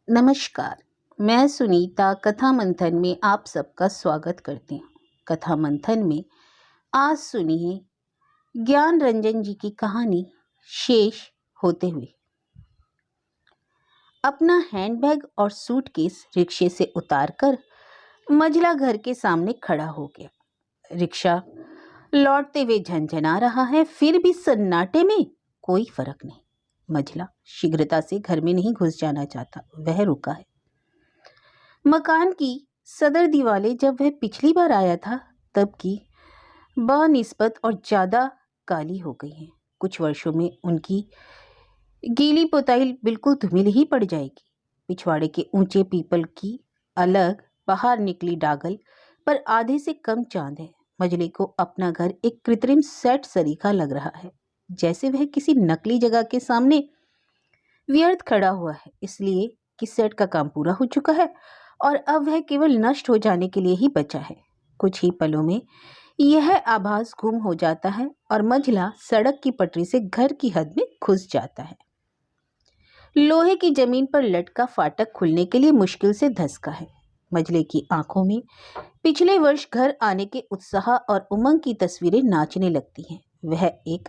नमस्कार। मैं सुनीता कथा मंथन में आप सबका स्वागत करती हूँ। कथा मंथन में आज सुनिए ज्ञान रंजन जी की कहानी शेष होते हुए। अपना हैंडबैग और सूटकेस रिक्शे से उतारकर मझला घर के सामने खड़ा हो गया। रिक्शा लौटते हुए झनझना रहा है, फिर भी सन्नाटे में कोई फर्क नहीं। मझला शीघ्रता से घर में नहीं घुस जाना चाहता, वह रुका है। मकान की सदर दीवारें जब वह पिछली बार आया था तब की बनिस्बत और ज्यादा काली हो गई हैं। कुछ वर्षों में उनकी गीली पुताई बिल्कुल धूमिल ही पड़ जाएगी। पिछवाड़े के ऊंचे पीपल की अलग बाहर निकली डागल पर आधे से कम चांद है। मजले को अपना घर एक कृत्रिम सेट सरीखा लग रहा है, जैसे वह किसी नकली जगह के सामने व्यर्थ खड़ा हुआ है, इसलिए कि सेट का काम पूरा हो चुका है और अब वह केवल नष्ट हो जाने के लिए ही बचा है। कुछ ही पलों में यह आभास गुम हो जाता है और मझला सड़क की पटरी से घर की हद में घुस जाता है। लोहे की जमीन पर लटका फाटक खुलने के लिए मुश्किल से धसका है। मझले की आंखों में पिछले वर्ष घर आने के उत्साह और उमंग की तस्वीरें नाचने लगती हैं। वह एक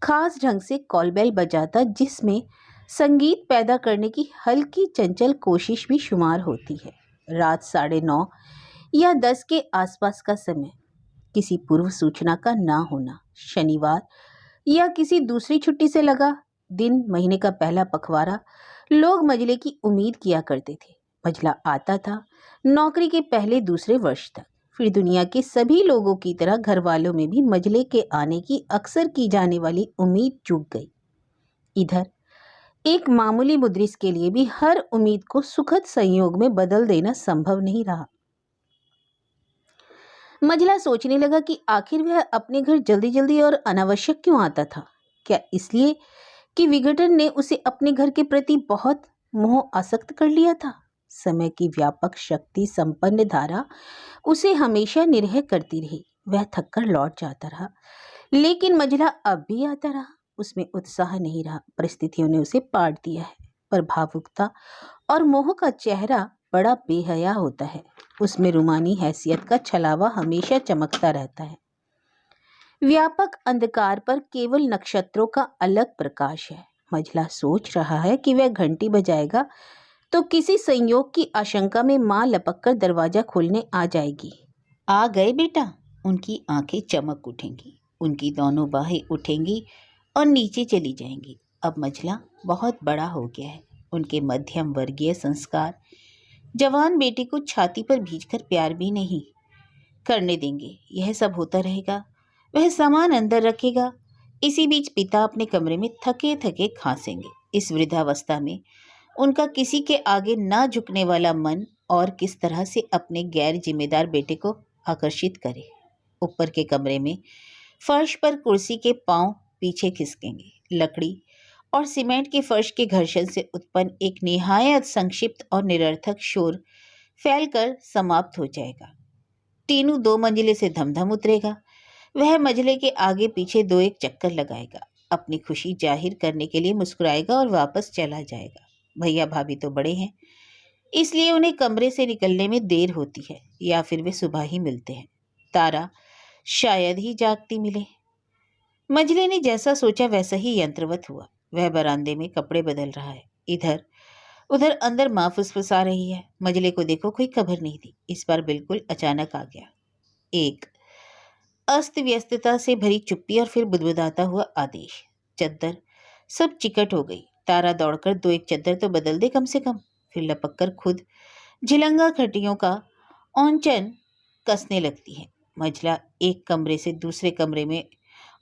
खास ढंग से कॉलबेल बजाता, जिसमें संगीत पैदा करने की हल्की चंचल कोशिश भी शुमार होती है। रात 9:30 या 10 के आसपास का समय, किसी पूर्व सूचना का ना होना, शनिवार या किसी दूसरी छुट्टी से लगा दिन, महीने का पहला पखवाड़ा, लोग मजले की उम्मीद किया करते थे। मजला आता था नौकरी के पहले दूसरे वर्ष तक। फिर दुनिया के सभी लोगों की तरह घर वालों में भी मजले के आने की अक्सर की जाने वाली उम्मीद चूक गई। इधर एक मामूली मुद्रिस के लिए भी हर उम्मीद को सुखद संयोग में बदल देना संभव नहीं रहा। मझला सोचने लगा कि आखिर वह अपने घर जल्दी जल्दी और अनावश्यक क्यों आता था। क्या इसलिए कि विघटन ने उसे अपने घर के प्रति बहुत मोह आसक्त कर लिया था? समय की व्यापक शक्ति संपन्न धारा उसे हमेशा निरह करती रही। वह थककर लौट जाता रहा, लेकिन मझला अब भी आता रहा। उसमें उत्साह नहीं रहा। परिस्थितियों ने उसे पाट दिया है। पर भावुकता और मोह का चेहरा बड़ा बेहया होता है। उसमें रूमानी हैसियत का छलावा हमेशा चमकता रहता है। व्यापक अंधकार पर केवल नक्षत्रों का अलग प्रकाश है। मझला सोच रहा है कि वह घंटी बजाएगा तो किसी संयोग की आशंका में मां लपककर दरवाजा खोलने आ जाएगी। आ गए बेटा। उनकी आंखें चमक उठेंगी, उनकी दोनों बाहें उठेंगी और नीचे चली जाएंगी। अब मझला बहुत बड़ा हो गया है। उनके मध्यम वर्गीय संस्कार जवान बेटे को छाती पर भींचकर प्यार भी नहीं करने देंगे। यह सब होता रहेगा। वह सामान अंदर रखेगा। इसी बीच पिता अपने कमरे में थके थके खांसेंगे। इस वृद्धावस्था में उनका किसी के आगे ना झुकने वाला मन और किस तरह से अपने गैर जिम्मेदार बेटे को आकर्षित करे। ऊपर के कमरे में फर्श पर कुर्सी के पांव पीछे खिसकेंगे। लकड़ी और सीमेंट के फर्श के घर्षण से उत्पन्न एक निहायत संक्षिप्त और निरर्थक शोर फैलकर समाप्त हो जाएगा। टीनू 2 मंजिले से धमधम उतरेगा। वह मझले के आगे पीछे 2-1 चक्कर लगाएगा, अपनी खुशी जाहिर करने के लिए मुस्कुराएगा और वापस चला जाएगा। भैया भाभी तो बड़े हैं, इसलिए उन्हें कमरे से निकलने में देर होती है या फिर वे सुबह ही मिलते हैं। तारा शायद ही जागती मिले। मझले ने जैसा सोचा वैसा ही यंत्रवत हुआ। वह बरामदे में कपड़े बदल रहा है। इधर उधर अंदर माँ फुसफुसा रही है। मझले को देखो कोई खबर नहीं थी, इस बार बिल्कुल अचानक आ गया। एक अस्त व्यस्तता से भरी चुप्पी और फिर बुदबुदाता हुआ आदेश। चद्दर सब चिकट हो गई। तारा दौड़कर 2-1 चद्दर तो बदल दे कम से कम। फिर लपक कर खुद झिलंगा खटियों का औंचन कसने लगती है। मझला एक कमरे से दूसरे कमरे में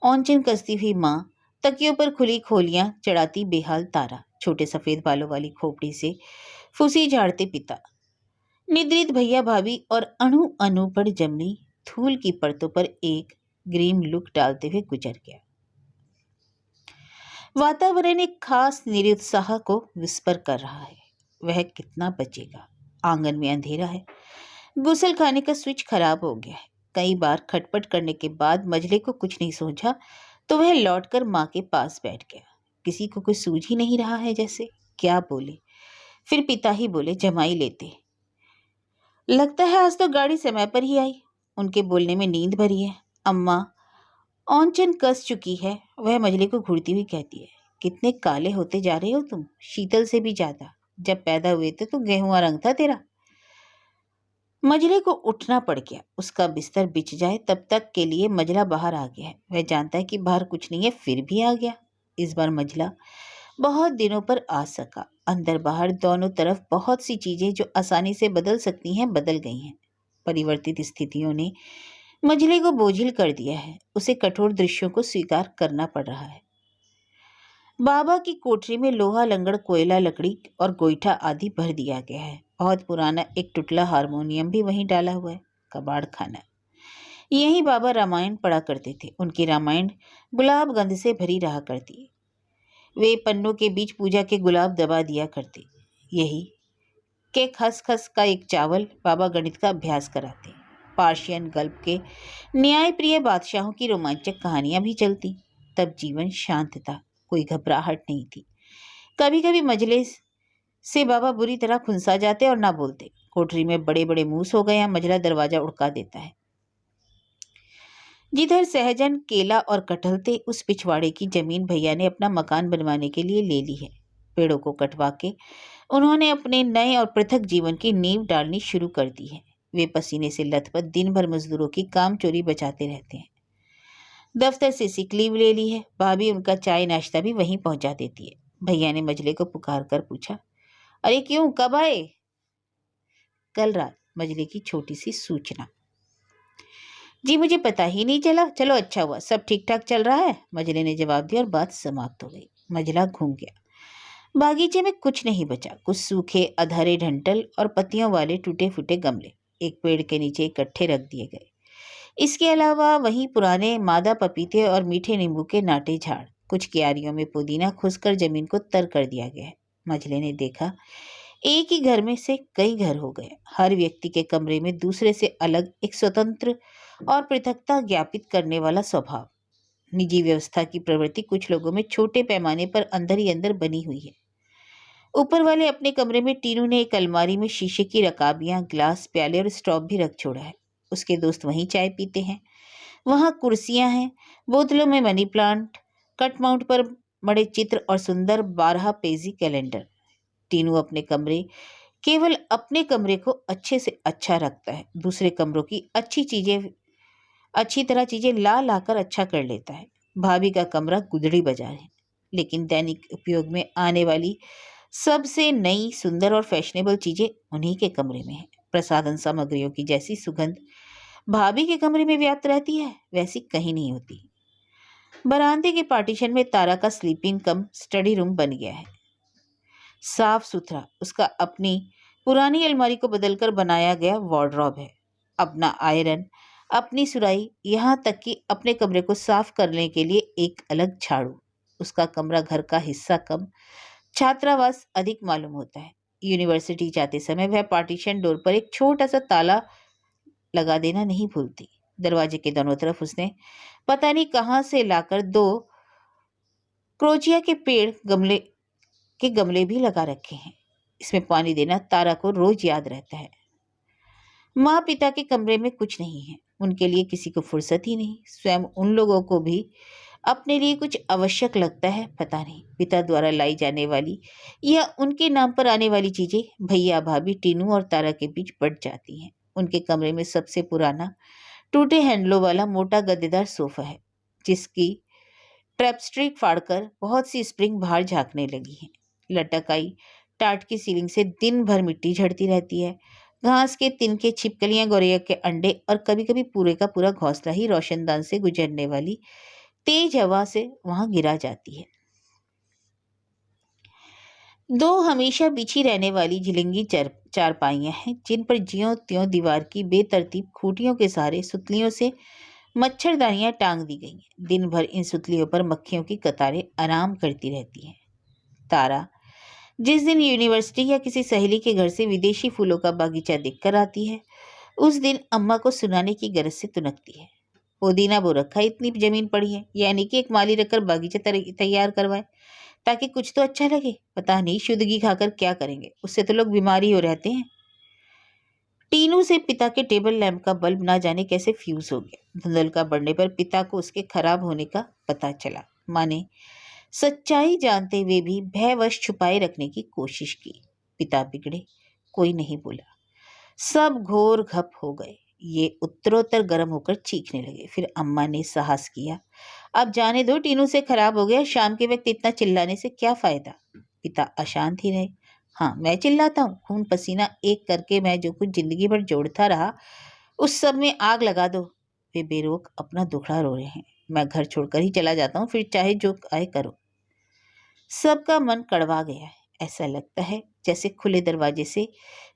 औंचन कसती हुई माँ, तकियों पर खुली खोलियां चढ़ाती बेहाल तारा, छोटे सफेद बालों वाली खोपड़ी से फुसी झाड़ते पिता, निद्रित भैया भाभी और अणु अणु पर जमनी धूल की परतों पर एक ग्रीम लुक डालते हुए गुजर गया। वातावरण एक खास निरुत्साह को विस्पर कर रहा है। वह कितना बचेगा? आंगन में अंधेरा है। गुसल खाने का स्विच खराब हो गया है। कई बार खटपट करने के बाद मझले को कुछ नहीं सूझा तो वह लौटकर माँ के पास बैठ गया। किसी को कुछ सूझ ही नहीं रहा है, जैसे क्या बोले। फिर पिता ही बोले, जमाई लेते। लगता है आज तो गाड़ी समय पर ही आई। उनके बोलने में नींद भरी है। अम्मा औंचन कस चुकी है। वह मजले को घूरती हुई कहती है, कितने काले होते जा रहे हो तुम, शीतल से भी ज्यादा। जब पैदा हुए थे तो गेहुआ रंग था तेरा। मजले को उठना पड़ गया। उसका बिस्तर बिछ जाए तब तक के लिए मजला बाहर आ गया है। वह जानता है कि बाहर कुछ नहीं है, फिर भी आ गया। इस बार मजला बहुत दिनों पर आ सका। अंदर बाहर दोनों तरफ बहुत सी चीजें जो आसानी से बदल सकती हैं बदल गई हैं। परिवर्तित स्थितियों ने मजले को बोझिल कर दिया है। उसे कठोर दृश्यों को स्वीकार करना पड़ रहा है। बाबा की कोठरी में लोहा, लंगड़, कोयला, लकड़ी और गोईठा आदि भर दिया गया है। बहुत पुराना एक टुटला हारमोनियम भी वहीं डाला हुआ है। कबाड़ खाना। यहीं बाबा रामायण पढ़ा करते थे। उनकी रामायण गुलाब गंध से भरी रहा करती। वे पन्नों के बीच पूजा के गुलाब दबा दिया करते। यही के खस खस का एक चावल बाबा गणित का अभ्यास कराते। पार्शियन गल्प के न्यायप्रिय बादशाहों की रोमांचक कहानियां भी चलती। तब जीवन शांत था, कोई घबराहट नहीं थी। कभी कभी मजलिस से बाबा बुरी तरह खुंसा जाते और ना बोलते। कोठरी में बड़े बड़े मूस हो गए हैं। मजला दरवाजा उड़का देता है। जिधर सहजन, केला और कटहल थे, उस पिछवाड़े की जमीन भैया ने अपना मकान बनवाने के लिए ले ली है। पेड़ों को कटवा के उन्होंने अपने नए और पृथक जीवन की नींव डालनी शुरू कर दी है। वे पसीने से लथपथ दिन भर मजदूरों की काम चोरी बचाते रहते हैं। दफ्तर से सिक लीव ले ली है। भाभी उनका चाय नाश्ता भी वहीं पहुंचा देती है। भैया ने मजले को पुकार कर पूछा, अरे क्यों, कब आए? कल रात। मजले की छोटी सी सूचना। जी मुझे पता ही नहीं चला। चलो अच्छा हुआ, सब ठीक ठाक चल रहा है, मजले ने जवाब दिया और बात समाप्त हो गई। मजला घूम गया। बागीचे में कुछ नहीं बचा। कुछ सूखे अधरे डंठल और पत्तियों वाले टूटे फूटे गमले एक पेड़ के नीचे इकट्ठे रख दिए गए। इसके अलावा वहीं पुराने मादा पपीते और मीठे नींबू के नाटे झाड़, कुछ क्यारियों में पुदीना खुसकर जमीन को तर कर दिया गया है। मजले ने देखा, एक ही घर में से कई घर हो गए। हर व्यक्ति के कमरे में दूसरे से अलग एक स्वतंत्र और पृथकता ज्ञापित करने वाला स्वभाव। निजी व्यवस्था की प्रवृत्ति कुछ लोगों में छोटे पैमाने पर अंदर ही अंदर बनी हुई है। ऊपर वाले अपने कमरे में टीनू ने एक अलमारी में शीशे की रकाबियां, ग्लास, प्याले और स्टॉप भी रख छोड़ा है। उसके दोस्त वहीं चाय पीते हैं। वहां कुर्सियां हैं, बोतलों में मनी प्लांट, कट माउंट पर बड़े चित्र और सुंदर 12 पेजी कैलेंडर। टीनू अपने कमरे, केवल अपने कमरे को अच्छे से अच्छा रखता है। दूसरे कमरों की अच्छी तरह चीजें ला लाकर अच्छा कर लेता है। भाभी का कमरा गुदड़ी बाजार है, लेकिन दैनिक उपयोग में आने वाली सबसे नई, सुंदर और फैशनेबल चीजें उन्हीं के कमरे में है। प्रसाधन सामग्रियों की जैसी सुगंध भाभी के कमरे में व्याप्त रहती है, वैसी कहीं नहीं होती। बरामदे के पार्टीशन में तारा का स्लीपिंग कम स्टडी रूम बन गया है। साफ सुथरा, उसका अपनी पुरानी अलमारी को बदलकर बनाया गया वार्डरोब है। अपना आयरन, अपनी सुराई, यहाँ तक कि अपने कमरे को साफ करने के लिए एक अलग झाड़ू। उसका कमरा घर का हिस्सा कम, छात्रावास अधिक मालूम होता है। यूनिवर्सिटी जाते समय वह पार्टीशन डोर पर एक छोटा सा ताला लगा देना नहीं भूलती। दरवाजे के दोनों तरफ उसने पता नहीं कहां से लाकर 2 क्रोचिया के पेड़ गमले भी लगा रखे हैं। इसमें पानी देना तारा को रोज याद रहता है। माँ पिता के कमरे में कुछ नहीं है। उनके लिए किसी को फुर्सत ही नहीं। स्वयं उन लोगों को भी अपने लिए कुछ आवश्यक लगता है, पता नहीं। पिता द्वारा लाई जाने वाली या उनके नाम पर आने वाली चीजें भैया, भाभी, टीनू और तारा के बीच बट जाती हैं। उनके कमरे में सबसे पुराना टूटे हैंडलों वाला मोटा गद्देदार सोफा है, जिसकी ट्रैपस्ट्री फाड़कर बहुत सी स्प्रिंग बाहर झांकने लगी हैं। लटक आई टाट की सीलिंग से दिन भर मिट्टी झड़ती रहती है। घास के तिनके, छिपकलियां, गौरैया के अंडे और कभी कभी पूरे का पूरा घोंसला ही रोशनदान से गुजरने वाली तेज हवा से वहां गिरा जाती है। 2 हमेशा बिछी रहने वाली झिलिंगी चारपाइयां हैं, जिन पर ज्यों त्यों दीवार की बेतरतीब खूंटियों के सहारे सुतलियों से मच्छरदानियां टांग दी गई हैं। दिन भर इन सुतलियों पर मक्खियों की कतारें आराम करती रहती हैं। तारा जिस दिन यूनिवर्सिटी या किसी सहेली के घर से विदेशी फूलों का बागीचा देखकर आती है, उस दिन अम्मा को सुनाने की गरज से तुनकती है। पुदीना बो रखा, इतनी जमीन पड़ी है, यानी कि एक माली रखकर बागीचा तैयार करवाए। ताकि कुछ तो अच्छा लगे। पता नहीं शुद्ध घी खाकर क्या करेंगे, उससे तो लोग बीमार ही हो रहते हैं। टीनू से पिता के टेबल लैंप का बल्ब ना जाने कैसे फ्यूज हो गया। धुंधलका बढ़ने पर पिता को उसके खराब होने का पता चला। माँ ने सच्चाई जानते हुए भी भयवश छुपाए रखने की कोशिश की। पिता बिगड़े, कोई नहीं बोला। सब घोर घप हो गए। ये उत्तरोत्तर गर्म होकर चीखने लगे। फिर अम्मा ने साहस किया, अब जाने दो, टीनू से खराब हो गया, शाम के वक्त इतना चिल्लाने से क्या फायदा। पिता अशांत ही रहे। हाँ, मैं चिल्लाता हूँ, खून पसीना एक करके मैं जो कुछ जिंदगी भर जोड़ता रहा उस सब में आग लगा दो। वे बेरोक अपना दुखड़ा रो रहे हैं। मैं घर छोड़कर ही चला जाता हूँ, फिर चाहे जो आए करो। सबका मन कड़वा गया है। ऐसा लगता है जैसे खुले दरवाजे से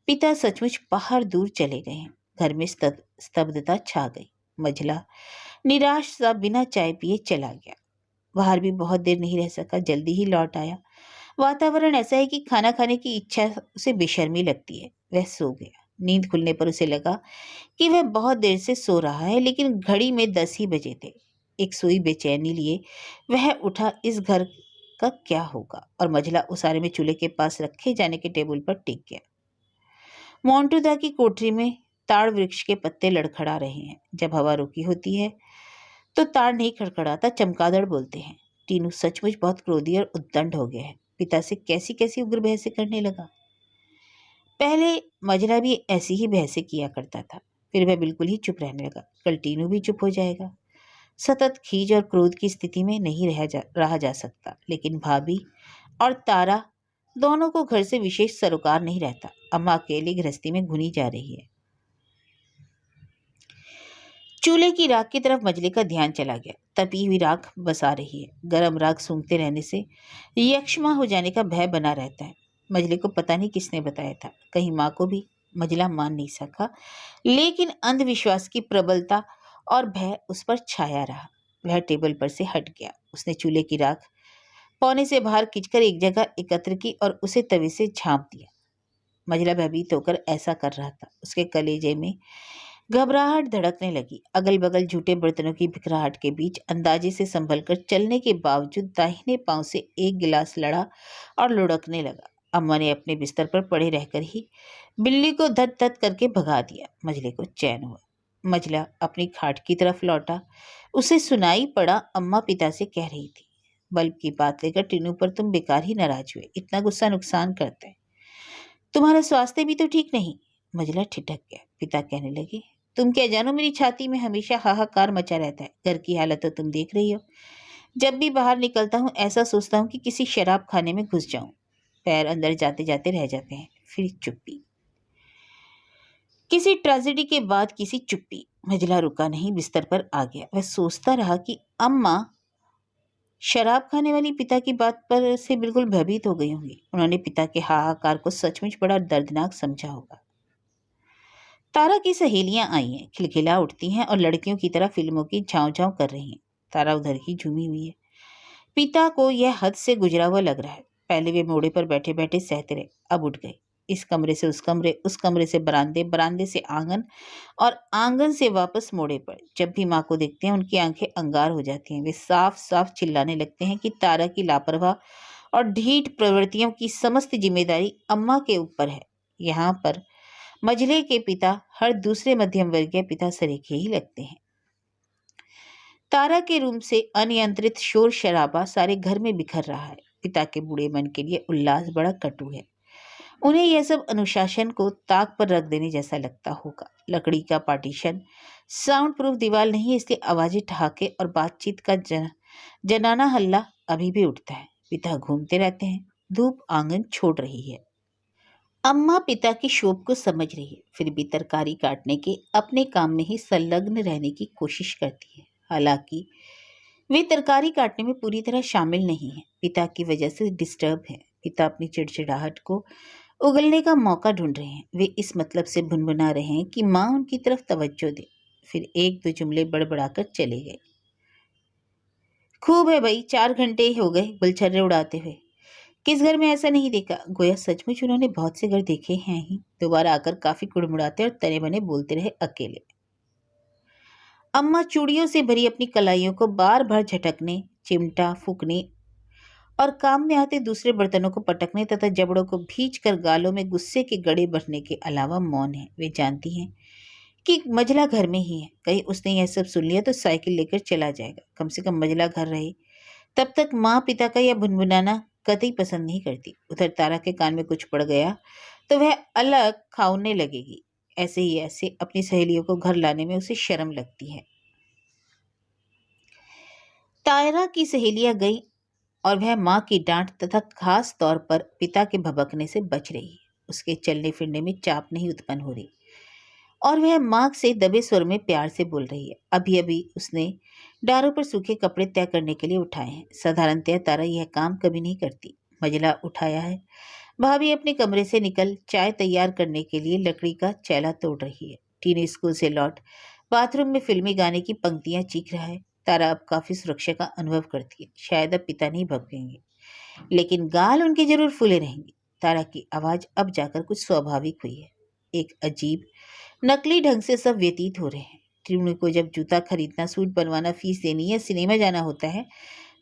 पिता सचमुच बाहर दूर चले गए हैं। घर में स्तब्धता छा गई। मझला निराश सा बिना चाय पिए चला गया। बाहर भी बहुत देर नहीं रह सका, जल्दी ही लौट आया। वातावरण ऐसा है कि खाना खाने की इच्छा उसे बेशर्मी लगती है। वह सो गया। नींद खुलने पर उसे लगा कि वह बहुत देर से सो रहा है, लेकिन घड़ी में 10 ही बजे थे। एक सुई बेचैनी लिए वह उठा। इस घर का क्या होगा? और मझला उसारे में चूल्हे के पास रखे जाने के टेबल पर टिक गया। मोंटूदा की कोठरी में ताड़ वृक्ष के पत्ते लड़खड़ा रहे हैं। जब हवा रुकी होती है तो ताड़ नहीं खड़खड़ाता, चमगादड़ बोलते हैं। टीनू सचमुच बहुत क्रोधी और उद्दंड हो गया है। पिता से कैसी कैसी उग्र बहसें करने लगा। पहले मजरा भी ऐसी ही बहसें किया करता था, फिर वह बिल्कुल ही चुप रहने लगा। कल टीनू भी चुप हो जाएगा। सतत खीज और क्रोध की स्थिति में नहीं रहा जा सकता। लेकिन भाभी और तारा दोनों को घर से विशेष सरोकार नहीं रहता। अम्मा अकेली गृहस्थी में घुनी जा रही है। चूल्हे की राख की तरफ मजले का ध्यान चला गया। तपी हुई राख बसा रही है। गर्म राख सूंघते रहने से यक्ष्मा हो जाने का भय बना रहता है। मजले को पता नहीं किसने बताया था, कहीं माँ को भी। मजला मान नहीं सका, लेकिन अंधविश्वास की प्रबलता और भय उस पर छाया रहा। वह टेबल पर से हट गया। उसने चूल्हे की राख पौने से बाहर खींचकर एक जगह एकत्र की और उसे तवे से झाँप दिया। मजला भयभीत होकर ऐसा कर रहा था। उसके कलेजे में घबराहट धड़कने लगी। अगल बगल झूठे बर्तनों की बिखराहट के बीच अंदाजे से संभलकर चलने के बावजूद दाहिने पांव से एक गिलास लड़ा और लुढ़कने लगा। अम्मा ने अपने बिस्तर पर पड़े रहकर ही बिल्ली को धत धत करके भगा दिया। मजले को चैन हुआ। मजला अपनी खाट की तरफ लौटा। उसे सुनाई पड़ा अम्मा पिता से कह रही थी, बल्ब की बात लेकर टीनू पर तुम बेकार ही नाराज हुए, इतना गुस्सा नुकसान करता है, तुम्हारा स्वास्थ्य भी तो ठीक नहीं। मजला ठिठक गया। पिता कहने लगे, तुम क्या जानो, मेरी छाती में हमेशा हाहाकार मचा रहता है। घर की हालत तो तुम देख रही हो। जब भी बाहर निकलता हूँ ऐसा सोचता हूँ कि किसी शराब खाने में घुस जाऊं। पैर अंदर जाते जाते रह जाते हैं। फिर चुप्पी। किसी ट्रेजेडी के बाद किसी चुप्पी। मजला रुका नहीं, बिस्तर पर आ गया। वह सोचता रहा कि अम्मा शराब खाने वाली पिता की बात पर से बिल्कुल भयभीत हो गई होंगी। उन्होंने पिता के हाहाकार को सचमुच बड़ा दर्दनाक समझा होगा। तारा की सहेलियां आई हैं, खिलखिला उठती हैं और लड़कियों की तरह फिल्मों की झांव झांव कर रही हैं। तारा उधर ही झूमी हुई है। पिता को यह हद से गुजरा हुआ लग रहा है। पहले वे मोड़े पर बैठे बैठे सहते रहे, अब उठ गए। इस कमरे से उस कमरे, उस कमरे से बरामदे, बरामदे से आंगन और आंगन से वापस मोड़े पर। जब भी माँ को देखते हैं उनकी आंखें अंगार हो जाती हैं। वे साफ साफ चिल्लाने लगते हैं कि तारा की लापरवाह और ढीठ प्रवृत्तियों की समस्त जिम्मेदारी अम्मा के ऊपर है। यहाँ पर मजले के पिता हर दूसरे मध्यम वर्गीय पिता सरीखे ही लगते हैं। तारा के रूम से अनियंत्रित शोर शराबा सारे घर में बिखर रहा है। पिता के बूढ़े मन के लिए उल्लास बड़ा कटु है। उन्हें यह सब अनुशासन को ताक पर रख देने जैसा लगता होगा। लकड़ी का पार्टीशन, साउंड प्रूफ दीवार नहीं है, इसलिए आवाजें, ठहाके और बातचीत का जनाना हल्ला अभी भी उठता है। पिता घूमते रहते हैं। धूप आंगन छोड़ रही है। अम्मा पिता की शोभ को समझ रही है, फिर भी तरकारी काटने के अपने काम में ही संलग्न रहने की कोशिश करती है। हालांकि वे तरकारी काटने में पूरी तरह शामिल नहीं है। पिता की वजह से डिस्टर्ब है। पिता अपनी चिड़चिड़ाहट को उगलने का मौका ढूंढ रहे हैं। वे इस मतलब से भुनभुना रहे हैं कि माँ उनकी तरफ तवज्जो दे। फिर एक दो जुमले बड़बड़ाकर चले गए। खूब है भाई, 4 घंटे हो गए गुलछर्रे उड़ाते हुए। किस घर में ऐसा नहीं देखा। गोया सचमुच उन्होंने बहुत से घर देखे हैं ही। दोबारा आकर काफी कुड़मुड़ाते और तने बने बोलते रहे अकेले। अम्मा चूड़ियों से भरी अपनी कलाइयों को बार बार झटकने, चिमटा फूकने और काम में आते दूसरे बर्तनों को पटकने तथा जबड़ों को भींचकर गालों में गुस्से के गड़े भरने के अलावा मौन है। वे जानती हैं कि मजला घर में ही है, कहीं उसने यह सब सुन लिया तो साइकिल लेकर चला जाएगा। कम से कम मजला घर रहे। तब तक माँ पिता का यह भुनभुनाना कतई पसंद नहीं करती। उधर तारा के कान में कुछ पड़ गया तो वह अलग खाउने लगेगी। ऐसे ही ऐसे अपनी सहेलियों को घर लाने में उसे शर्म लगती है। तारा की सहेलियां गई और वह माँ की डांट तथा खास तौर पर पिता के भभकने से बच रही है। उसके चलने फिरने में चाप नहीं उत्पन्न हो रही और वह माँ से दबे स्वर में प्यार से बोल रही है। अभी अभी उसने डारों पर सूखे कपड़े तय करने के लिए उठाए हैं। साधारणतः तारा यह काम कभी नहीं करती। मजला उठाया है। भाभी अपने कमरे से निकल चाय तैयार करने के लिए लकड़ी का चैला तोड़ रही है। टीनी स्कूल से लौट बाथरूम में फिल्मी गाने की पंक्तियां चीख रहा है। तारा अब काफी सुरक्षा का अनुभव करती है। शायद अब पिता नहीं भभकेंगे, लेकिन गाल उनके जरूर फूले रहेंगे। तारा की आवाज अब जाकर कुछ स्वाभाविक हुई है। एक अजीब नकली ढंग से सब व्यतीत हो रहे हैं। टीनू को जब जूता खरीदना, सूट बनवाना, फीस देनी या सिनेमा जाना होता है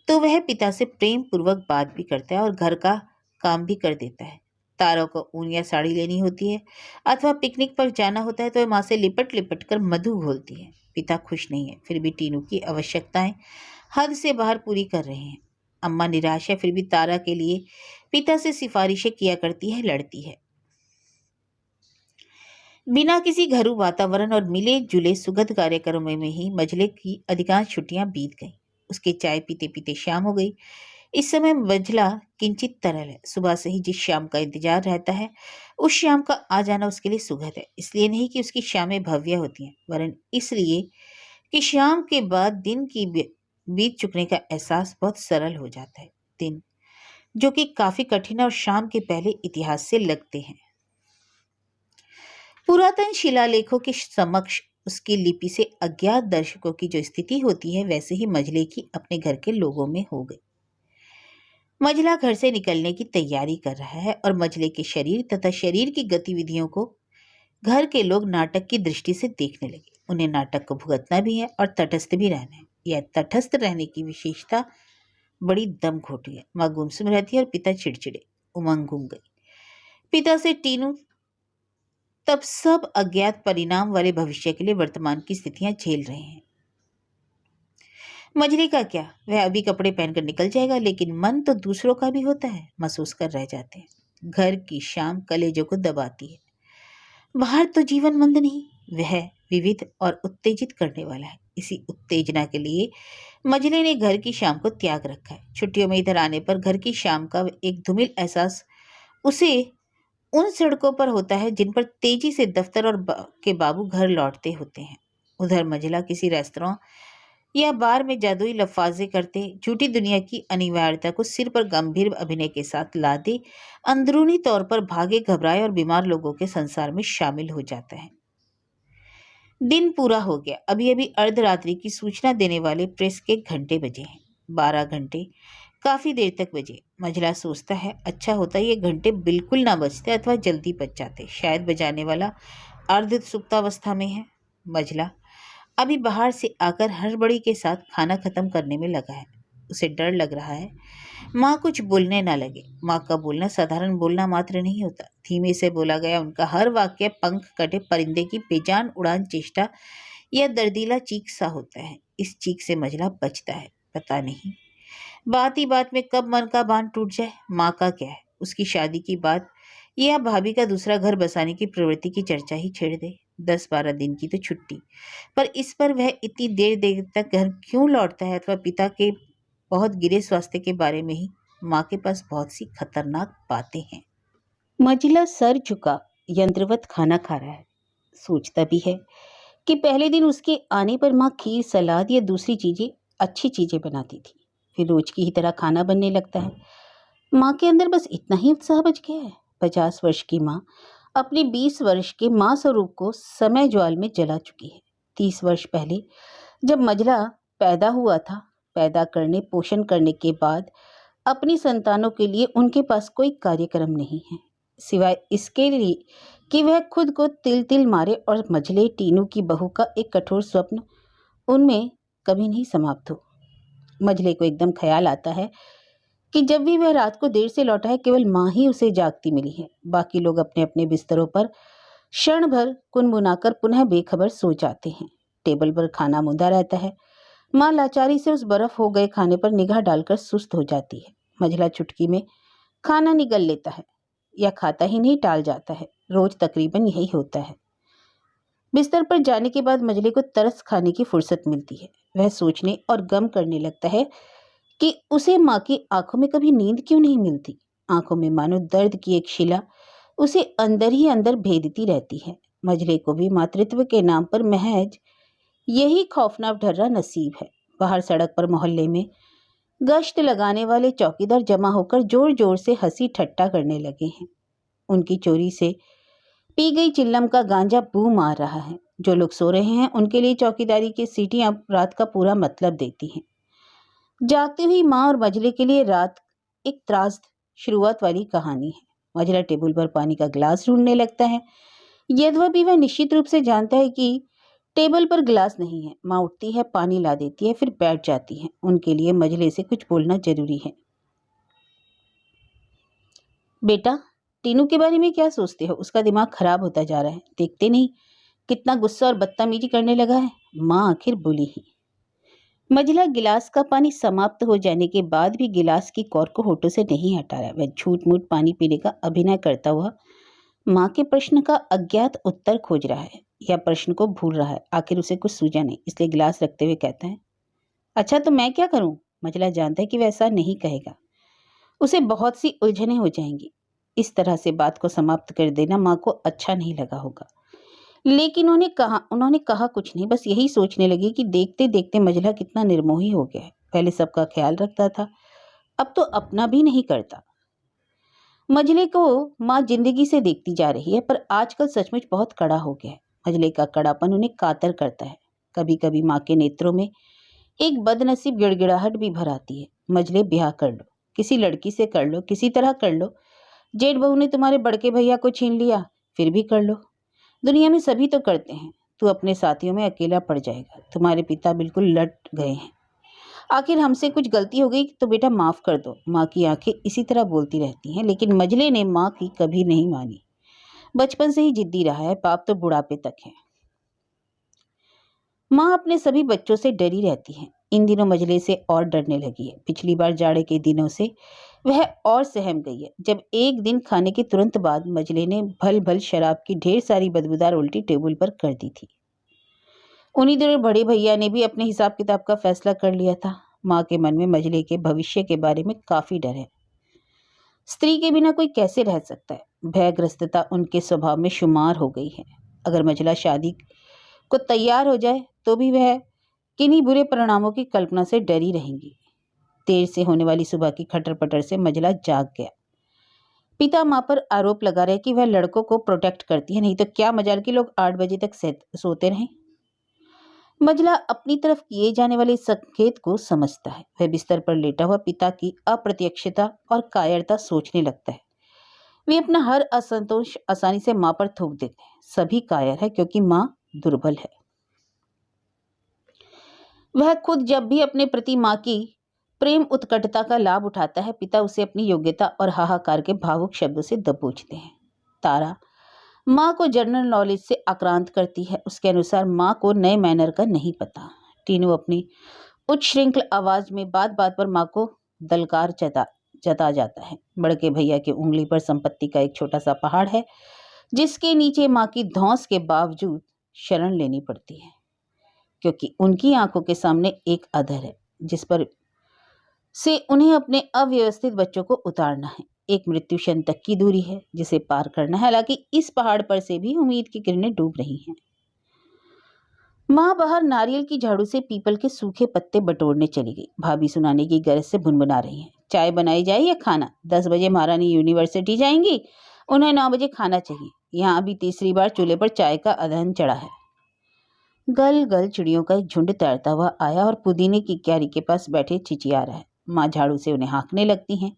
तो वह पिता से प्रेम पूर्वक बात भी करता है और घर का काम भी कर देता है। तारा को ऊन या साड़ी लेनी होती है अथवा पिकनिक पर जाना होता है तो वह माँ से लिपट लिपट कर मधु घोलती है। पिता खुश नहीं है, फिर भी टीनू की आवश्यकताएं हद से बाहर पूरी कर रहे हैं। अम्मा निराश है, फिर भी तारा के लिए पिता से सिफारिशें किया करती है, लड़ती है। बिना किसी घरू वातावरण और मिले जुले सुखद कार्यक्रमों में ही मजले की अधिकांश छुट्टियां बीत गईं। उसके चाय पीते पीते शाम हो गई। इस समय मजला किंचित तरल है। सुबह से ही जिस शाम का इंतजार रहता है उस शाम का आ जाना उसके लिए सुखद है। इसलिए नहीं कि उसकी शामें भव्य होती हैं, वरन इसलिए कि शाम के बाद दिन की बीत चुकने का एहसास बहुत सरल हो जाता है। दिन जो कि काफी कठिन और शाम के पहले इतिहास से लगते हैं। पुरातन शिलालेखों के समक्ष उसकी लिपि से अज्ञात दर्शकों की जो स्थिति होती है वैसे ही मजले की अपने घर के लोगों में हो गई। मजला घर से निकलने की तैयारी कर रहा है और मजले के शरीर तथा शरीर की गतिविधियों को घर के लोग नाटक की दृष्टि से देखने लगे। उन्हें नाटक को भुगतना भी है और तटस्थ भी रहना है। यह तटस्थ रहने की विशेषता बड़ी दम घोटी है। माँ गुमसुम रहती है और पिता चिड़चिड़े। उमंग घूम गई। पिता से टीनू तब सब अज्ञात परिणाम वाले भविष्य के लिए वर्तमान की स्थितियां झेल रहे हैं। मजले का क्या, वह अभी कपड़े पहनकर निकल जाएगा, लेकिन मन तो दूसरों का भी होता है, महसूस कर रह जाते हैं। घर की शाम कलेजों को दबाती है। बाहर तो जीवन मंद नहीं, वह विविध और उत्तेजित करने वाला है। इसी उत्तेजना के लिए मजले ने घर की शाम को त्याग रखा है। छुट्टियों में इधर आने पर घर की शाम का एक धूमिल एहसास उसे उन सड़कों पर होता है जिन पर तेजी से दफ्तर और के बाबू घर लौटते होते हैं। उधर मजला किसी रेस्तरां या बार में जादुई लफाजे करते झूठी दुनिया की अनिवार्यता को सिर पर गंभीर अभिनय के साथ लादे अंदरूनी तौर पर भागे घबराए और बीमार लोगों के संसार में शामिल हो जाता है। दिन पूरा हो गया। अभी अभी अर्धरात्रि की सूचना देने वाले प्रेस के घंटे बजे हैं। 12 घंटे काफी देर तक बजे। मजला सोचता है अच्छा होता ये घंटे बिल्कुल ना बजते अथवा जल्दी बज जाते। शायद बजाने वाला अर्ध सुप्तावस्था में है। मजला अभी बाहर से आकर हड़बड़ी के साथ खाना खत्म करने में लगा है। उसे डर लग रहा है माँ कुछ बोलने ना लगे। माँ का बोलना साधारण बोलना मात्र नहीं होता। धीमे से बोला गया उनका हर वाक्य पंख कटे परिंदे की बेजान उड़ान चेष्टा या दर्दीला चीख सा होता है। इस चीख से मजला बचता है। पता नहीं बात ही बात में कब मन का बांध टूट जाए। माँ का क्या है, उसकी शादी की बात या भाभी का दूसरा घर बसाने की प्रवृत्ति की चर्चा ही छेड़ दे। 10-12 दिन की तो छुट्टी, पर इस पर वह इतनी देर देर तक घर क्यों लौटता है? अथवा पिता के बहुत गिरे स्वास्थ्य के बारे में ही माँ के पास बहुत सी खतरनाक बातें हैं। मजला सर झुका यंत्रवत खाना खा रहा है। सोचता भी है कि पहले दिन उसके आने पर माँ खीर, सलाद या दूसरी चीजें, अच्छी चीजें बनाती थी। फिर रोज की ही तरह खाना बनने लगता है। माँ के अंदर बस इतना ही उत्साह बच गया है। 50 वर्ष की माँ अपने 20 वर्ष के माँ स्वरूप को समय ज्वाल में जला चुकी है। 30 वर्ष पहले जब मजला पैदा हुआ था, पैदा करने पोषण करने के बाद अपनी संतानों के लिए उनके पास कोई कार्यक्रम नहीं है सिवाय इसके लिए कि वह खुद को तिल तिल मारे और मजले टीनू की बहू का एक कठोर स्वप्न उनमें कभी नहीं समाप्त हो। मजले को एकदम ख्याल आता है कि जब भी वह रात को देर से लौटा है केवल माँ ही उसे जागती मिली है। बाकी लोग अपने अपने बिस्तरों पर क्षण भर कुनमुनाकर पुनः बेखबर सो जाते हैं। टेबल पर खाना मुदा रहता है। माँ लाचारी से उस बर्फ हो गए खाने पर निगाह डालकर सुस्त हो जाती है। मझला चुटकी में खाना निगल लेता है या खाता ही नहीं टाल जाता है। रोज तकरीबन यही होता है। बिस्तर पर जाने के बाद मजले को तरस खाने की फुर्सत मिलती है। वह सोचने और गम करने लगता है कि उसे माँ की आंखों में कभी नींद क्यों नहीं मिलती। आंखों में मानो दर्द की एक शिला उसे अंदर ही अंदर भेदती रहती है। मजले को भी मातृत्व के नाम पर महज यही खौफनाक ढर्रा नसीब है। बाहर सड़क पर मोहल्ले में गश्त लगाने वाले चौकीदार जमा होकर जोर जोर से हंसी ठट्टा करने लगे हैं। उनकी चोरी से पी गई चिल्लम का गांजा बू मार रहा है। जो लोग सो रहे हैं उनके लिए चौकीदारी की सीटियां रात का पूरा मतलब देती हैं। जागती हुई माँ और मजले के लिए रात एक त्रास शुरुआत वाली कहानी है। मजला टेबल पर पानी का गिलास ढूंढने लगता है। यद्यपि वह निश्चित रूप से जानता है कि टेबल पर गिलास नहीं है। माँ उठती है, पानी ला देती है, फिर बैठ जाती है। उनके लिए मजले से कुछ बोलना जरूरी है। बेटा, टीनू के बारे में क्या सोचते हो? उसका दिमाग खराब होता जा रहा है। देखते नहीं कितना गुस्सा और बदतमीजी करने लगा है। माँ आखिर बोली ही। मझला गिलास का पानी समाप्त हो जाने के बाद भी गिलास की कॉर्क को होठों से नहीं हटा रहा। वह झूठ मूठ पानी पीने का अभिनय करता हुआ माँ के प्रश्न का अज्ञात उत्तर खोज रहा है या प्रश्न को भूल रहा है। आखिर उसे कुछ सूझा नहीं, इसलिए गिलास रखते हुए कहता है, अच्छा तो मैं क्या करूं? मझला जानता है कि वह ऐसा नहीं कहेगा, उसे बहुत सी उलझनें हो जाएंगी। इस तरह से बात को समाप्त कर देना माँ को अच्छा नहीं लगा होगा, लेकिन उन्होंने कहा कुछ नहीं। बस यही सोचने लगी कि देखते देखते मजला कितना निर्मोही हो गया है। पहले सबका ख्याल रखता था, अब तो अपना भी नहीं करता। मजले को माँ जिंदगी से देखती जा रही है, पर आजकल सचमुच बहुत कड़ा हो गया है। मजले का कड़ापन उन्हें कातर करता है। कभी कभी माँ के नेत्रों में एक बदनसीब गिड़गिड़ाहट भी भर आती है। मजले, ब्याह कर लो, किसी लड़की से कर लो, किसी तरह कर लो। जेठ बहू ने तुम्हारे बड़के भैया को छीन लिया, फिर भी कर लो। दुनिया में सभी तो करते हैं, तू अपने साथियों में अकेला पड़ जाएगा। तुम्हारे पिता बिल्कुल लट गए हैं। आखिर हमसे कुछ गलती हो गई तो बेटा माफ कर दो। माँ की आंखें इसी तरह बोलती रहती हैं, लेकिन मजले ने माँ की कभी नहीं मानी। बचपन से ही जिद्दी रहा है, पाप तो बुढ़ापे तक है। माँ अपने सभी बच्चों से डरी रहती है। इन दिनों मजले से और डरने लगी है। पिछली बार जाड़े के दिनों से वह और सहम गई है, जब एक दिन खाने के तुरंत बाद मजले ने भल भल शराब की ढेर सारी बदबूदार उल्टी टेबल पर कर दी थी। उन्हीं दिनों बड़े भैया ने भी अपने हिसाब किताब का फैसला कर लिया था। माँ के मन में मजले के भविष्य के बारे में काफी डर है। स्त्री के बिना कोई कैसे रह सकता है? भयग्रस्तता उनके स्वभाव में शुमार हो गई है। अगर मजला शादी को तैयार हो जाए तो भी वह किन्हीं बुरे परिणामों की कल्पना से डरी रहेंगी। देर से होने वाली सुबह की खटर पटर से मजला जाग गया। पिता माँ पर आरोप लगा रहे कि वह लड़कों को प्रोटेक्ट करती है, नहीं तो क्या मजाल के लोग 8 बजे तक सोते रहें। मजला अपनी तरफ किए जाने वाले संकेत को समझता है। वह बिस्तर पर लेटा हुआ पिता की अप्रत्यक्षता और कायरता सोचने लगता है। वे अपना हर असंतोष आसानी से माँ पर थोप देते हैं। सभी कायर है क्योंकि माँ दुर्बल है। वह खुद जब भी अपने प्रति माँ की प्रेम उत्कटता का लाभ उठाता है, पिता उसे अपनी योग्यता और हाहाकार के भावुक शब्दों से दबोचते हैं। तारा माँ को जनरल नॉलेज से आक्रांत करती है। उसके अनुसार माँ को नए मैनर का नहीं पता। टीनू अपनी उच्च श्रृंखल आवाज में बात बात पर माँ को दलकार जता जाता है। बड़के भैया की उंगली पर संपत्ति का एक छोटा सा पहाड़ है, जिसके नीचे माँ की धौंस के बावजूद शरण लेनी पड़ती है, क्योंकि उनकी आंखों के सामने एक अधर है जिस पर से उन्हें अपने अव्यवस्थित बच्चों को उतारना है। एक मृत्यु क्षण तक की दूरी है जिसे पार करना है। हालांकि इस पहाड़ पर से भी उम्मीद की किरणें डूब रही हैं। माँ बाहर नारियल की झाड़ू से पीपल के सूखे पत्ते बटोरने चली गई। भाभी सुनाने की गरज से भुनभुना रही हैं, चाय बनाई जाए या खाना? 10 बजे महारानी यूनिवर्सिटी जाएंगी, उन्हें 9 बजे खाना चाहिए। यहाँ अभी तीसरी बार चूल्हे पर चाय का अदहन चढ़ा है। गल गल चिड़ियों का एक झुंड तैरता हुआ आया और पुदीने की क्यारी के पास बैठे चिचिया रहा है। माँ झाड़ू से उन्हें हाँकने लगती हैं।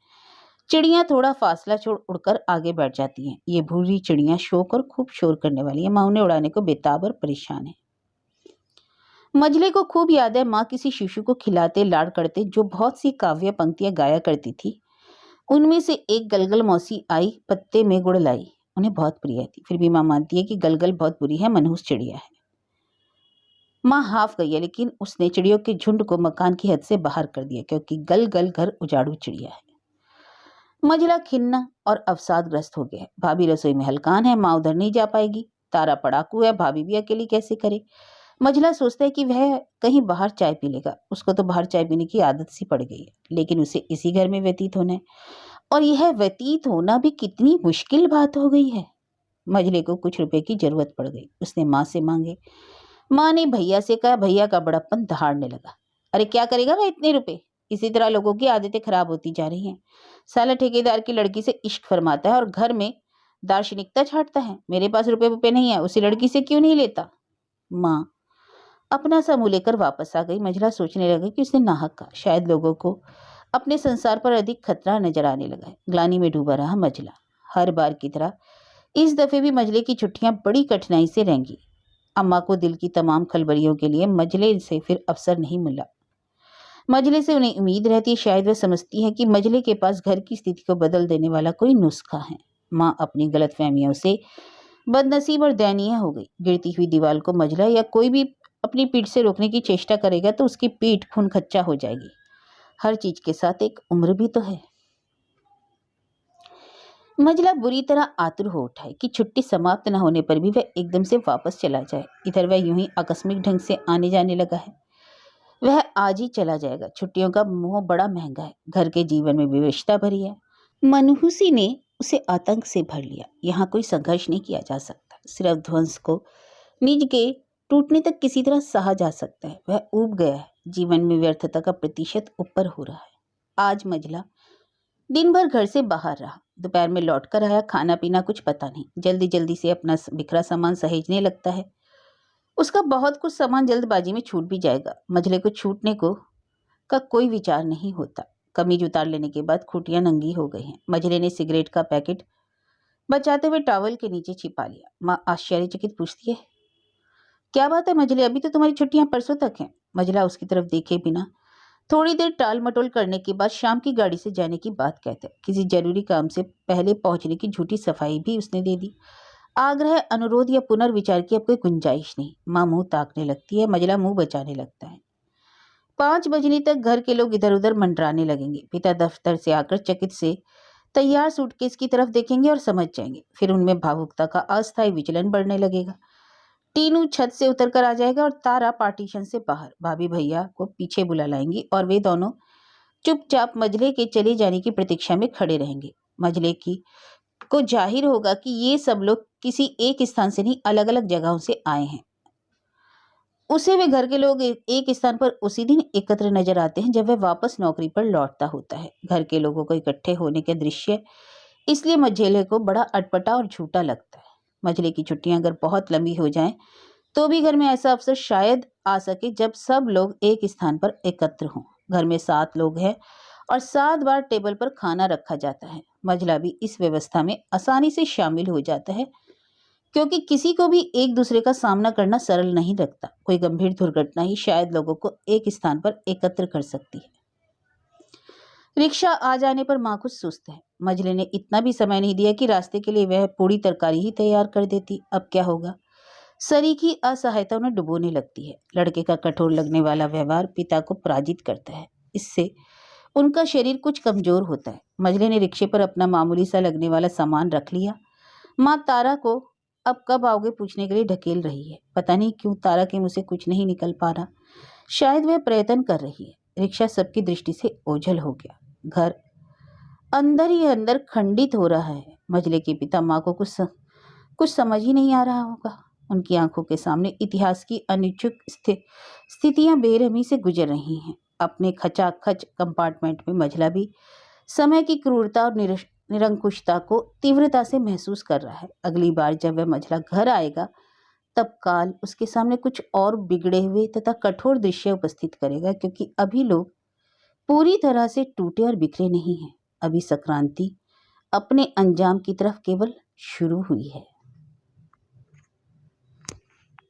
चिड़ियाँ थोड़ा फासला छोड़ उड़कर आगे बैठ जाती हैं। ये भूरी चिड़ियाँ शौक और खूब शोर करने वाली है। माँ उन्हें उड़ाने को बेताब और परेशान है। मजले को खूब याद है, माँ किसी शिशु को खिलाते लाड़ करते जो बहुत सी काव्य पंक्तियां गाया करती थी, उनमें से एक गलगल मौसी आई, पत्ते में गुड़ लाई। उन्हें बहुत प्रिय थी, फिर भी माँ मानती है कि गलगल बहुत बुरी है, मनहूस चिड़िया है। माँ हाफ गई है, लेकिन उसने चिड़ियों के झुंड को मकान की हद से बाहर कर दिया, क्योंकि गलगल घर उजाड़ू चिड़िया है। मंजिला खिन्न और अवसादग्रस्त हो गया है। भाभी रसोई में हलकान है, माँ उधर नहीं जा पाएगी। तारा पड़ाकू है, भाभी भी अकेली कैसे करे। मंजिला सोचता है कि वह कहीं बाहर चाय पी लेगा। उसको तो बाहर चाय पीने की आदत सी पड़ गई है, लेकिन उसे इसी घर में व्यतीत होना है, और यह व्यतीत होना भी कितनी मुश्किल बात हो गई है। मंजिले को कुछ रुपए की जरूरत पड़ गई। उसने माँ से मांगे। माँ ने भैया से कहा। भैया का बड़प्पन दहाड़ने लगा। अरे क्या करेगा वह इतने रुपए? इसी तरह लोगों की आदतें खराब होती जा रही हैं। साला ठेकेदार की लड़की से इश्क फरमाता है और घर में दार्शनिकता छाटता है। मेरे पास रुपए नहीं है, उसी लड़की से क्यों नहीं लेता? माँ अपना सा मुंह लेकर वापस आ गई। मंजिला सोचने लगी कि उसने नाहक कहा। शायद लोगों को अपने संसार पर अधिक खतरा नजर आने लगा है। ग्लानि में डूबा रहा मंजिला। हर बार की तरह इस दफे भी मंजिले की छुट्टियां बड़ी कठिनाई से रहेंगी। अम्मा को दिल की तमाम खलबलियों के लिए मंजिले से फिर अवसर नहीं मिला। मंजिले से उन्हें उम्मीद रहती है, शायद वह समझती है कि मंजिले के पास घर की स्थिति को बदल देने वाला कोई नुस्खा है। माँ अपनी गलतफहमियों से बदनसीब और दयनीय हो गई। गिरती हुई दीवार को मंजिला या कोई भी अपनी पीठ से रोकने की चेष्टा करेगा तो उसकी पीठ खून खच्चा हो जाएगी। हर चीज के साथ एक उम्र भी तो है। मंजिला बुरी तरह आतुर हो उठा है कि छुट्टी समाप्त न होने पर भी वह एकदम से वापस चला जाए। इधर वह यूं ही आकस्मिक ढंग से आने जाने लगा है। वह आज ही चला जाएगा। छुट्टियों का मोह बड़ा महंगा है। घर के जीवन में विवशता भरी है। मनहूसी ने उसे आतंक से भर लिया। यहाँ कोई संघर्ष नहीं किया जा सकता, सिर्फ ध्वंस को निज के टूटने तक किसी तरह सहा जा सकता है। वह ऊब गया है। जीवन में व्यर्थता का प्रतिशत ऊपर हो रहा है। आज मंजिला दिन भर घर से बाहर रहा। दोपहर में लौट कर आया। खाना पीना कुछ पता नहीं। जल्दी जल्दी से अपना बिखरा सामान सहेजने लगता है। उसका बहुत कुछ सामान जल्दबाजी में छूट भी जाएगा। मंजिले को छूटने को का कोई विचार नहीं होता। कमीज उतार लेने के बाद खूंटियां नंगी हो गई हैं। मंजिले ने सिगरेट का पैकेट बचाते हुए टॉवल के नीचे छिपा लिया। माँ आश्चर्यचकित पूछती है, क्या बात है मंजिले, अभी तो तुम्हारी छुट्टियां परसों तक हैं। मंजिला उसकी तरफ देखे बिना थोड़ी देर टाल मटोल करने के बाद शाम की गाड़ी से जाने की बात कहते। किसी जरूरी काम से पहले पहुंचने की झूठी सफाई भी उसने दे दी। आग्रह, अनुरोध या पुनर्विचार की अब कोई गुंजाइश नहीं। माँ मुंह ताकने लगती है। मंजिला मुंह बचाने लगता है। 5 बजने तक घर के लोग इधर उधर मंडराने लगेंगे। पिता दफ्तर से आकर चकित से तैयार सूटकेस की तरफ देखेंगे और समझ जाएंगे। फिर उनमें भावुकता का अस्थायी विचलन बढ़ने लगेगा। टीनू छत से उतर कर आ जाएगा और तारा पार्टीशन से बाहर। भाभी भैया को पीछे बुला लाएंगी और वे दोनों चुपचाप मंजिले के चले जाने की प्रतीक्षा में खड़े रहेंगे। मंजिले की को जाहिर होगा कि ये सब लोग किसी एक स्थान से नहीं, अलग अलग जगहों से आए हैं। उसे वे घर के लोग एक स्थान पर उसी दिन एकत्र नजर आते हैं जब वह वापस नौकरी पर लौटता होता है। घर के लोगों को इकट्ठे होने के दृश्य इसलिए मंजिले को बड़ा अटपटा और झूठा लगता है। मंजिले की छुट्टियां अगर बहुत लंबी हो जाएं तो भी घर में ऐसा अवसर शायद आ सके जब सब लोग एक स्थान पर एकत्र हों। घर में 7 लोग हैं और 7 बार टेबल पर खाना रखा जाता है। मंजिला भी इस व्यवस्था में आसानी से शामिल हो जाता है, क्योंकि किसी को भी एक दूसरे का सामना करना सरल नहीं लगता। कोई गंभीर दुर्घटना ही शायद लोगों को एक स्थान पर एकत्र कर सकती है। रिक्शा आ जाने पर माँ कुछ सुस्त है। मंजिले ने इतना भी समय नहीं दिया कि रास्ते के लिए वह पूरी तरकारी ही तैयार कर देती। अब क्या होगा? सरीखी असहायता उन्हें डुबोने लगती है। लड़के का कठोर लगने वाला व्यवहार पिता को पराजित करता है। इससे उनका शरीर कुछ कमजोर होता है। मंजिले ने रिक्शे पर अपना मामूली सा लगने वाला सामान रख लिया। माँ तारा को अब कब आओगे पूछने के लिए ढकेल रही है। पता नहीं क्यों तारा के मुंह से कुछ नहीं निकल पा रहा। शायद वह प्रयत्न कर रही है। रिक्शा सबकी दृष्टि से ओझल हो गया। घर अंदर ही अंदर खंडित हो रहा है। मंजिले के पिता माँ को कुछ समझ ही नहीं आ रहा होगा। उनकी आंखों के सामने इतिहास की अनिच्छुक स्थितियां बेरहमी से गुजर रही हैं। अपने खचाखच कंपार्टमेंट में मंजिला भी समय की क्रूरता और निरंकुशता को तीव्रता से महसूस कर रहा है। अगली बार जब वह मंजिला घर आएगा तब काल उसके सामने कुछ और बिगड़े हुए तथा कठोर दृश्य उपस्थित करेगा, क्योंकि अभी लोग पूरी तरह से टूटे और बिखरे नहीं हैं। अभी संक्रांति अपने अंजाम की तरफ केवल शुरू हुई है।